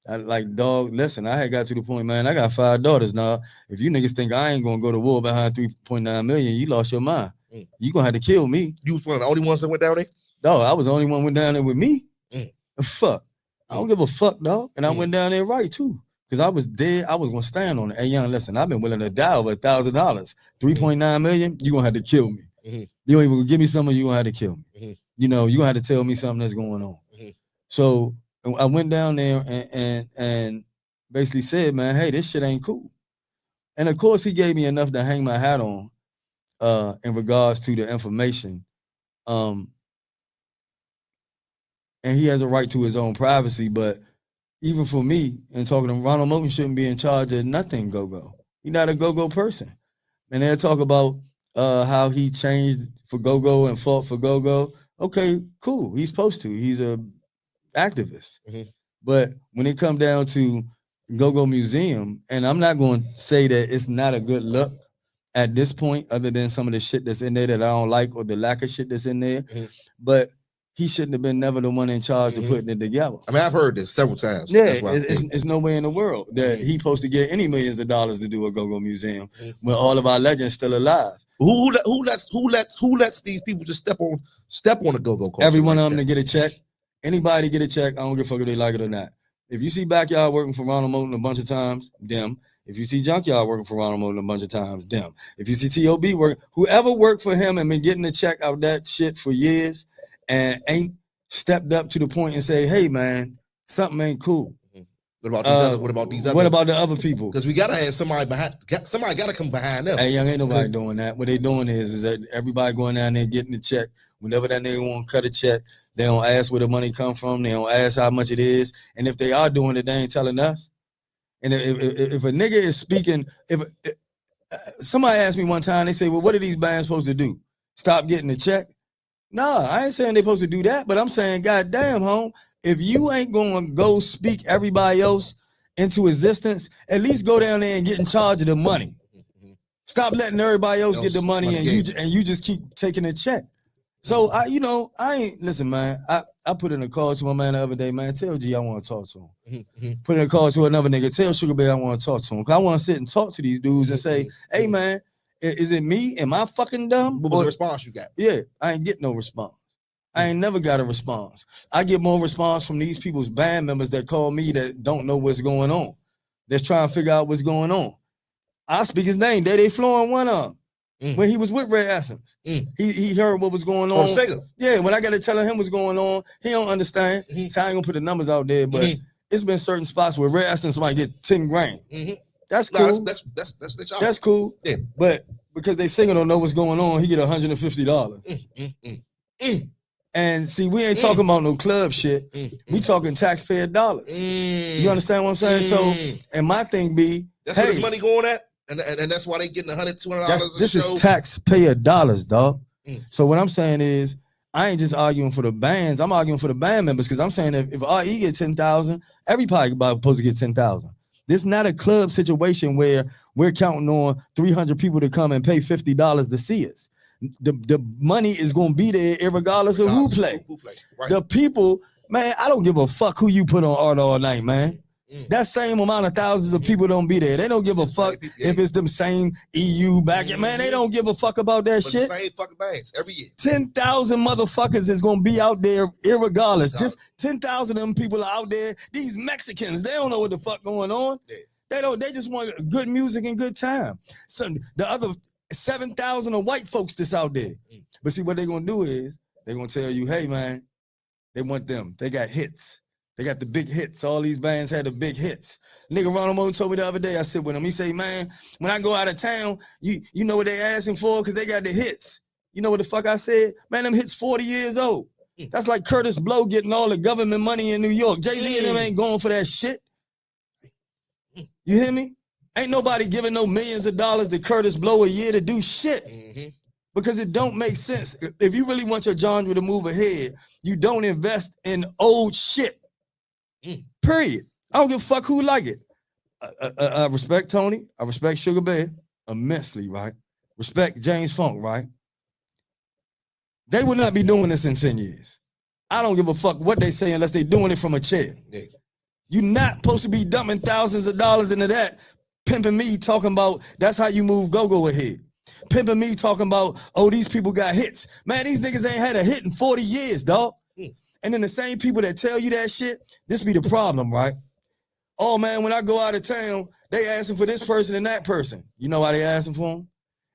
I like, dog, listen, I had got to the point, man, I got 5 daughters now. If you niggas think I ain't gonna go to war behind 3.9 million, you lost your mind. You gonna have to kill me. You was one of the only ones that went down there? Dog, I was the only one went down there with me. Fuck. I don't give a fuck, dog. And I went down there right too. Because I was dead. I was gonna stand on it. Hey, young, listen, I've been willing to die over $1,000. 3.9 million, you gonna have to kill me. You don't even give me something, you gonna have to kill me. You know, you gonna have to tell me something that's going on. So I went down there and basically said, man, hey, this shit ain't cool. And of course, he gave me enough to hang my hat on in regards to the information. And he has a right to his own privacy, but even for me, and talking to Ronald Moten shouldn't be in charge of nothing go-go. He's not a go-go person. And they'll talk about how he changed for go-go and fought for go-go. Okay, cool. He's supposed to. He's a activist. But when it comes down to Go-Go Museum, and I'm not going to say that it's not a good look at this point, other than some of the shit that's in there that I don't like or the lack of shit that's in there. Mhm. But he shouldn't have been never the one in charge of Mhm. putting it together. I mean, I've heard this several times. Yeah, That's why it's no way in the world that Mhm. he supposed to get any millions of dollars to do a go-go museum Mhm. when all of our legends still alive. Who lets these people just step on a go-go culture? Every one like of them that? to get a check. Anybody get a check, I don't give a fuck if they like it or not. If you see Backyard working for Ronald Moulton a bunch of times, them. If you see Junkyard working for Ronald Moulton a bunch of times, them. If you see T.O.B. work, whoever worked for him and been getting a check out that shit for years and ain't stepped up to the point and say, hey man, something ain't cool. What about these other? What about these other? What about the other people? Because we gotta have somebody behind. Somebody gotta come behind them. Hey, young, ain't nobody doing that. What they doing is that everybody going down there getting the check. Whenever that nigga want to cut a check, they don't ask where the money come from. They don't ask how much it is. And if they are doing it, they ain't telling us. And if a nigga is speaking, if somebody asked me one time, they say, well, what are these bands supposed to do? Stop getting the check? Nah, I ain't saying they supposed to do that, but I'm saying, goddamn, home, if you ain't going to go speak everybody else into existence, at least go down there and get in charge of the money. Stop letting everybody else get the money and you just keep taking a check. So I ain't listen, man. I put in a call to my man the other day, man. Tell G I want to talk to him. Put in a call to another nigga. Tell Sugar Bear I want to talk to him. Cause I want to sit and talk to these dudes and say, hey man, is it me? Am I fucking dumb? What was the response you got? Yeah, I ain't get no response. I ain't never got a response. I get more response from these people's band members that call me that don't know what's going on. That's trying to figure out what's going on. I speak his name. They flowing one up. When he was with Red Essence. He heard what was going on. Yeah, when I got to telling him what's going on, he don't understand. So I ain't gonna put the numbers out there, but it's been certain spots where Red Essence might get 10 grand. That's cool. No, that's the job. That's cool. Yeah. But because they singer don't know what's going on, he get $150. And see, we ain't talking about no club shit. We talking taxpayer dollars. You understand what I'm saying? So, and my thing be, that's where this money going at? And that's why they getting $100, $200 a show. This is taxpayer dollars, dog. So what I'm saying is, I ain't just arguing for the bands. I'm arguing for the band members because I'm saying if RE get 10,000, everybody supposed to get 10,000. This is not a club situation where we're counting on 300 people to come and pay $50 to see us. The money is going to be there regardless of who play. Right. The people, man, I don't give a fuck who you put on Art All Night, man. That same amount of thousands of people don't be there. They don't give a fuck if it's them same EU back. Man, they don't give a fuck about that shit. The same fucking bands every year. 10,000 motherfuckers is gonna be out there irregardless. Just 10,000 of them people are out there. These Mexicans, they don't know what the fuck going on. They just want good music and good time. So the other 7,000 of white folks that's out there. But see what they're gonna do is they're gonna tell you, hey man, they want them. They got hits. They got the big hits. All these bands had the big hits. Nigga Ronald Moulton told me the other day, I sit with him. He say, man, when I go out of town, you know what they asking for? Because they got the hits. You know what the fuck I said? Man, them hits 40 years old. That's like Curtis Blow getting all the government money in New York. Jay-Z and them ain't going for that shit. You hear me? Ain't nobody giving no millions of dollars to Curtis Blow a year to do shit. Because it don't make sense. If you really want your genre to move ahead, you don't invest in old shit. Period. I don't give a fuck who like it. I respect Tony. I respect Sugar Bear immensely, right? Respect James Funk, right? They would not be doing this in 10 years. I don't give a fuck what they say unless they doing it from a chair. You're not supposed to be dumping thousands of dollars into that. Pimping me talking about that's how you move go-go ahead. Pimping me talking about, oh, these people got hits. Man, these niggas ain't had a hit in 40 years, dog. And then the same people that tell you that shit, this be the problem, right? Oh, man, when I go out of town, they asking for this person and that person. You know why they asking for them?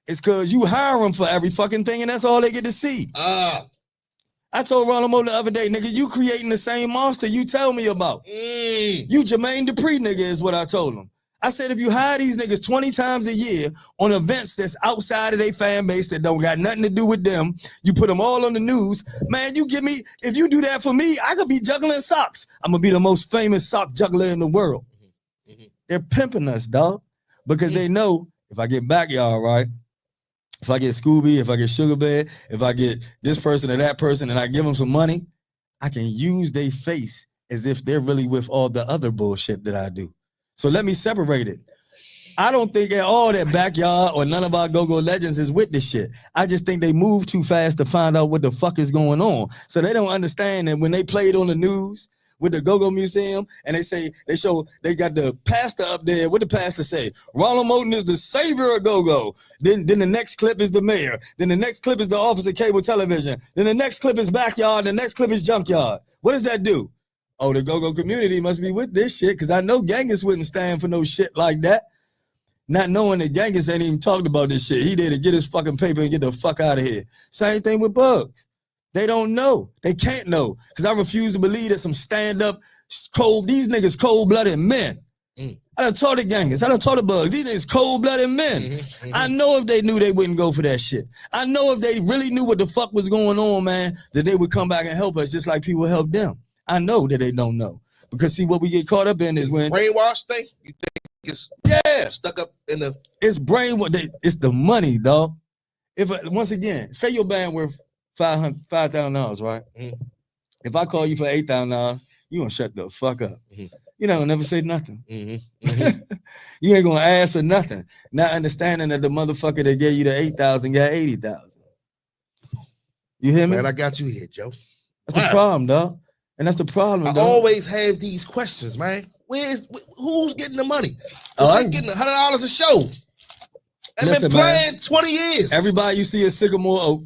It's because you hire them for every fucking thing, and that's all they get to see. I told Ronald Moulton the other day, nigga, you creating the same monster you tell me about. You Jermaine Dupri, nigga, is what I told him. I said, if you hire these niggas 20 times a year on events that's outside of their fan base that don't got nothing to do with them, you put them all on the news, man, you give me, if you do that for me, I could be juggling socks. I'm going to be the most famous sock juggler in the world. They're pimping us, dog, because they know if I get Backyard right, if I get Scooby, if I get Sugar Bear, if I get this person or that person and I give them some money, I can use their face as if they're really with all the other bullshit that I do. So let me separate it. I don't think at all that Backyard or none of our go-go legends is with this shit. I just think they move too fast to find out what the fuck is going on. So they don't understand that when they played on the news with the Go-Go Museum and they got the pastor up there. What the pastor say? Ronald Moulton is the savior of Go-Go. Then the next clip is the mayor. Then the next clip is the office of cable television. Then the next clip is Backyard. The next clip is Junkyard. What does that do? Oh, the Go-Go community must be with this shit because I know Genghis wouldn't stand for no shit like that. Not knowing that Genghis ain't even talked about this shit. He did to get his fucking paper and get the fuck out of here. Same thing with Bugs. They don't know. They can't know. Because I refuse to believe that some stand-up, these niggas cold-blooded men. I done taught the Genghis. I done taught the Bugs. These niggas cold-blooded men. I know if they knew, they wouldn't go for that shit. I know if they really knew what the fuck was going on, man, that they would come back and help us just like people help them. I know that they don't know. Because see, what we get caught up in is when... brainwash thing? You think it's stuck up in the... It's brainwash. It's the money, dog. Once again, say your band worth $5,000, right? If I call you for $8,000, you gonna shut the fuck up. You know, never say nothing. You ain't gonna ask or nothing. Not understanding that the motherfucker that gave you the 8,000 got 80,000. You hear me? Man, I got you here, Joe. That's the problem, dog. And that's the problem. I always have these questions, man. Who's getting the money? I'm getting $100 a show. I've been playing 20 years. Everybody you see is Sycamore Oak.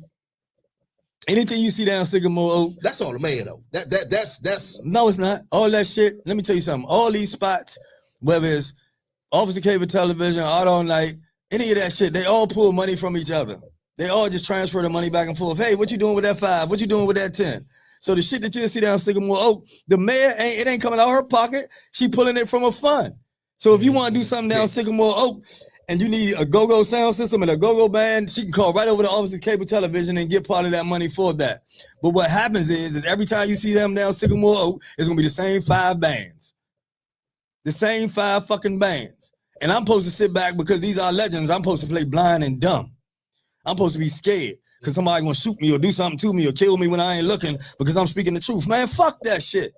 Anything you see down Sycamore Oak. That's all the man though. That's no, it's not. All that shit. Let me tell you something. All these spots, whether it's Office of Cable Television, Out All Night, any of that shit, they all pull money from each other. They all just transfer the money back and forth. Hey, what you doing with that 5? What you doing with that 10? So the shit that you see down Sycamore Oak, the mayor ain't coming out of her pocket. She pulling it from a fund. So if you want to do something down Sycamore Oak and you need a go-go sound system and a go-go band, she can call right over to Office of Cable Television and get part of that money for that. But what happens is every time you see them down Sycamore Oak, it's gonna be the same 5 bands. The same 5 fucking bands. And I'm supposed to sit back because these are legends. I'm supposed to play blind and dumb. I'm supposed to be scared because somebody gonna shoot me or do something to me or kill me when I ain't looking because I'm speaking the truth. Man, fuck that shit.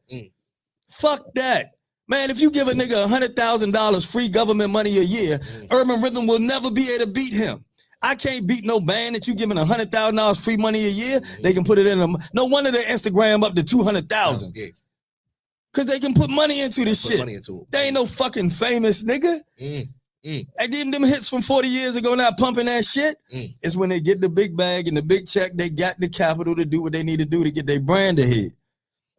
Fuck that. Man, if you give a nigga $100,000 free government money a year, Urban Rhythm will never be able to beat him. I can't beat no band that you giving $100,000 free money a year. They can put it in them. No wonder their Instagram up to 200,000. Because they can put money into this shit. They ain't no fucking famous nigga. I gave them hits from 40 years ago, not pumping that shit. It's when they get the big bag and the big check, they got the capital to do what they need to do to get their brand ahead.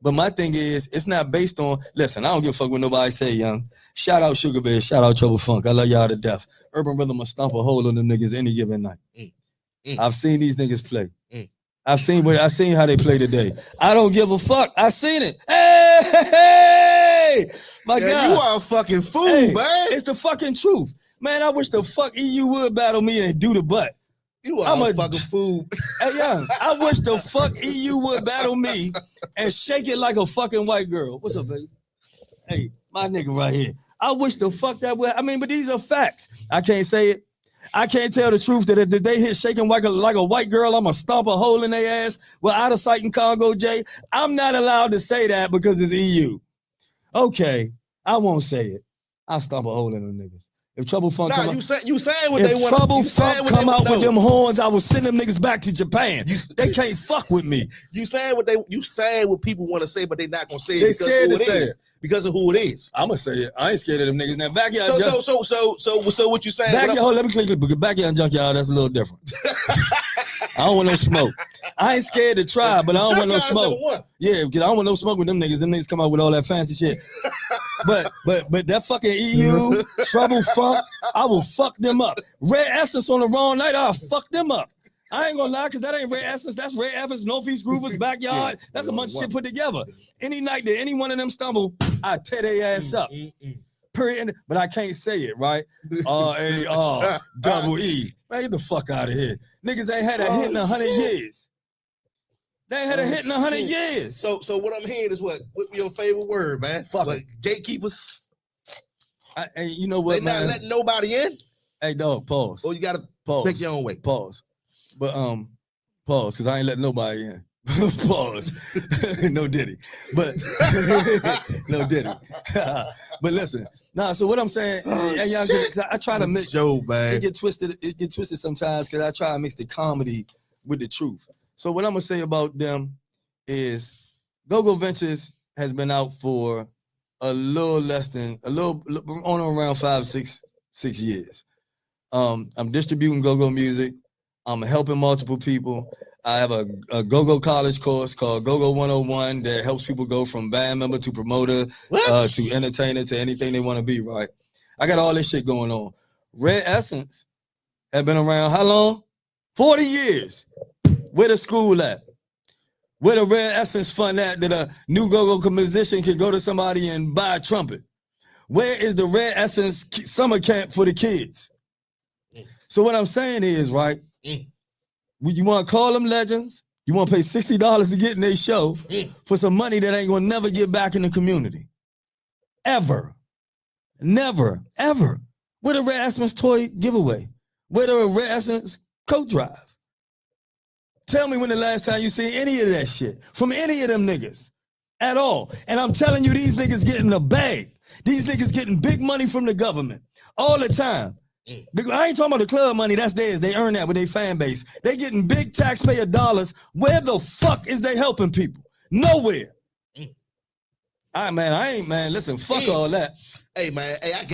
But my thing is, it's not based on, listen, I don't give a fuck what nobody say, young. Shout out Sugar Bear, shout out Trouble Funk. I love y'all to death. Urban Rhythm will stomp a hole in them niggas any given night. I've seen these niggas play. I seen how they play today. I don't give a fuck. I seen it. Hey, my God. You are a fucking fool, man. It's the fucking truth. Man, I wish the fuck EU would battle me and do the butt. You are a fucking fool. Hey, young, I wish the fuck EU would battle me and shake it like a fucking white girl. What's up, baby? Hey, my nigga right here. I wish the fuck that would. I mean, but these are facts. I can't say it. I can't tell the truth that if they hit shaking like a white girl, I'm going to stomp a hole in their ass. Well, out of sight in Congo, Jay. I'm not allowed to say that because it's EU. Okay, I won't say it. I'll stomp a hole in them niggas. If Trouble Funk come out, you saying what they want. If Trouble Funk come out with them horns, I will send them niggas back to Japan. They can't fuck with me. You saying what people want to say, but they not gonna say it. They scared to say it because of who it is. I'm gonna say it. I ain't scared of them niggas. Now backyard. So what you saying? Backyard. Let me click because backyard junkyard. That's a little different. I don't want no smoke. I ain't scared to try, but I don't want no smoke. Yeah, because I don't want no smoke with them niggas. Them niggas come out with all that fancy shit. But that fucking EU Trouble Funk, I will fuck them up. Red Essence on the wrong night, I'll fuck them up. I ain't gonna lie, because that ain't Red Essence. That's Red Essence, Northeast Groovers, Backyard. That's a bunch of shit put together. Any night that any one of them stumble, I tear their ass up. Period. But I can't say it, right? R-A-R-double-E. Man, get the fuck out of here. Niggas ain't had a hit in 100 years. They ain't had a hit in 100 years. So what I'm hearing is what your favorite word, man? Fuck like gatekeepers. And you know what, they man? Not letting nobody in. Hey, dog, pause. Oh, you gotta pause. pick your own way. Pause. But pause, because I ain't letting nobody in. Pause. No Diddy. But no Diddy. But listen. So what I'm saying, and y'all I try to mix Joe, man. It get twisted sometimes because I try to mix the comedy with the truth. So what I'm gonna say about them is Go-Go Ventures has been out for on around 5-6 years. I'm distributing Go-Go music. I'm helping multiple people. I have a Go-Go college course called Go-Go 101 that helps people go from band member to promoter to entertainer to anything they want to be, right? I got all this shit going on. Red Essence have been around how long? 40 years. Where the school at? Where the Red Essence fund at that a new Go-Go musician can go to somebody and buy a trumpet? Where is the Red Essence summer camp for the kids? So what I'm saying is, right, you want to call them legends, you want to pay $60 to get in their show for some money that ain't going to never get back in the community. Ever. Never, ever. Where the Red Essence toy giveaway? Where the Red Essence coat drive? Tell me when the last time you see any of that shit from any of them niggas at all. And I'm telling you, these niggas getting a bag. These niggas getting big money from the government all the time. I ain't talking about the club money. That's theirs. They earn that with their fan base. They getting big taxpayer dollars. Where the fuck is they helping people? Nowhere. Listen, fuck all that. Hey man, I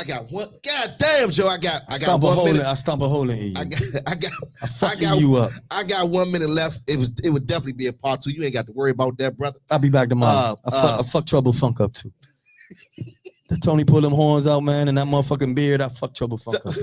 got one. God damn, Joe, I got stomp 1 minute. I stomp a hole in you. I got you up. I got 1 minute left. It would definitely be a part 2. You ain't got to worry about that, brother. I'll be back tomorrow. I fuck Trouble Funk up too. The Tony pull them horns out, man, and that motherfucking beard. I fuck Trouble Funk up.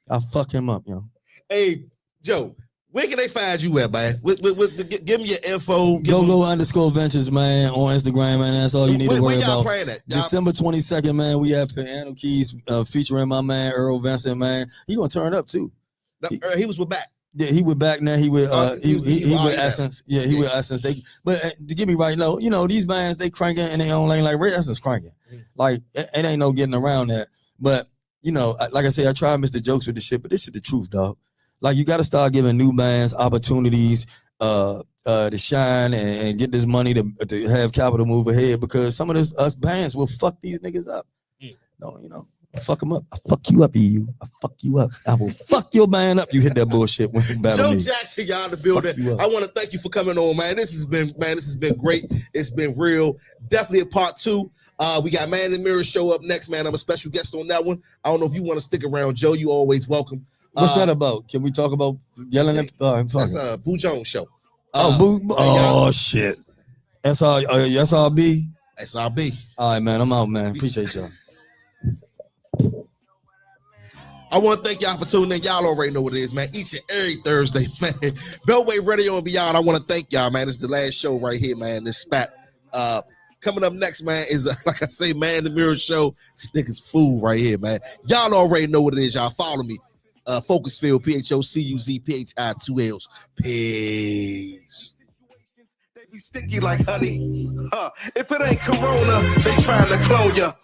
I fuck him up, yo. Hey, Joe, where can they find you at, man? Give me your info. Go_Ventures, man, on Instagram, man. That's all you need to worry about. Playing at? December 22nd, man. We have Piano Keys featuring my man Earl Vincent, man. He gonna turn up too. He was with back. Yeah, he with back now. He with he with Essence. Yeah, he with Essence. But to get me right, these bands they cranking in their own lane like Red Essence cranking. Like it ain't no getting around that. But like I say, I try to miss the jokes with the shit, but this is the truth, dog. Like you got to start giving new bands opportunities to shine and get this money to have capital move ahead because some of us bands will fuck these niggas up. No, fuck them up. I fuck you up, EU. I fuck you up. I will fuck your man up. You hit that bullshit when you battle Joe me. Jackson, y'all in the building. I want to thank you for coming on, man. This has been great. It's been real. Definitely a part 2. We got Man in the Mirror show up next, man. I'm a special guest on that one. I don't know if you want to stick around, Joe. You always welcome. What's that about? Can we talk about yelling at? That's Boo Jones show. Shit. SRB. SRB. All right, man. I'm out, man. Appreciate y'all. I want to thank y'all for tuning in. Y'all already know what it is, man. Each and every Thursday, man. Beltway Radio and Beyond. I want to thank y'all, man. It's the last show right here, man. This spat. Coming up next, man, is like I say, Man in the Mirror show. This nigga's fool right here, man. Y'all already know what it is. Y'all follow me. Phocuz Phil, PHOCUZ, PHI 2 L's. Peace. They be sticky like honey. If it ain't Corona, they trying to clone ya.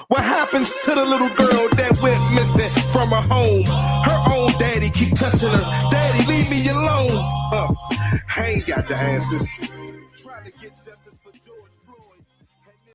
What happens to the little girl that went missing from her home? Her own daddy keep touching her. Daddy, leave me alone. I ain't got the answers.